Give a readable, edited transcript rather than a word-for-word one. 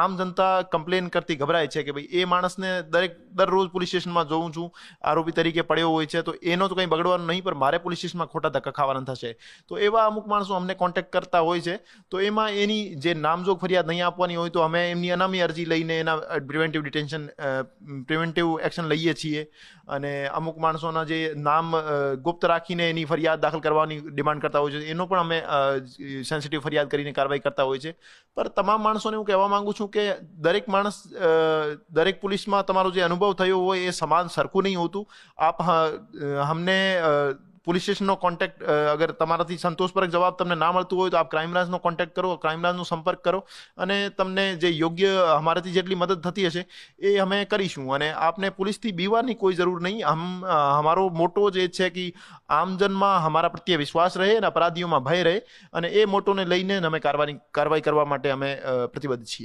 આમ જનતા કમ્પ્લેન કરતી ગભરાય છે કે ભાઈ એ માણસને દરરોજ પોલીસ સ્ટેશનમાં જોઉં છું, આરોપી તરીકે પડ્યો હોય છે, તો એનો તો કંઈ બગડવાનું નહીં, પણ મારે પોલીસ સ્ટેશનમાં ખોટા ધક્કા ખાવાના થશે. તો એવા અમુક માણસો અમને કોન્ટેક્ટ કરતા હોય છે. તો એમાં એની જે નામજોગ ફરિયાદ નહીં આપવાની હોય તો અમે એમની અનામી અરજી લઈને એના પ્રિવેન્ટિવ એક્શન લઈએ છીએ. અને અમુક માણસોના જે નામ ગુપ્ત રાખીને એની ફરિયાદ દાખલ કરવાની ડિમાન્ડ કરતા હોય છે, એનો પણ અમે સેન્સિટિવ ફરિયાદ કરીને કાર્યવાહી કરતા હોય છે. પર તમામ માણસોને હું કહેવા માંગુ છું કે દરેક માણસ, દરેક પોલીસમાં તમારો જે અનુભવ થયો હોય એ સમાન સરખું નહીં હોતું. આપ હમને પોલીસ સ્ટેશનનો કોન્ટેક્ટ, અગર તમારાથી સંતોષપરક જવાબ તમને ના મળતું હોય તો આપ ક્રાઇમ બ્રાન્ચનો કોન્ટેક્ટ કરો, ક્રાઇમ બ્રાન્ચનો સંપર્ક કરો, અને તમને જે યોગ્ય અમારાથી જેટલી મદદ થતી હશે એ અમે કરીશું. અને આપને પોલીસથી બીવાની કોઈ જરૂર નહીં. હમારો મોટો જે છે કે આમજનમાં હમારા પ્રત્યે વિશ્વાસ રહે અને અપરાધીઓમાં ભય રહે, અને એ મોટોને લઈને અમે કાર્યવાહી કરવા માટે અમે પ્રતિબદ્ધ છીએ.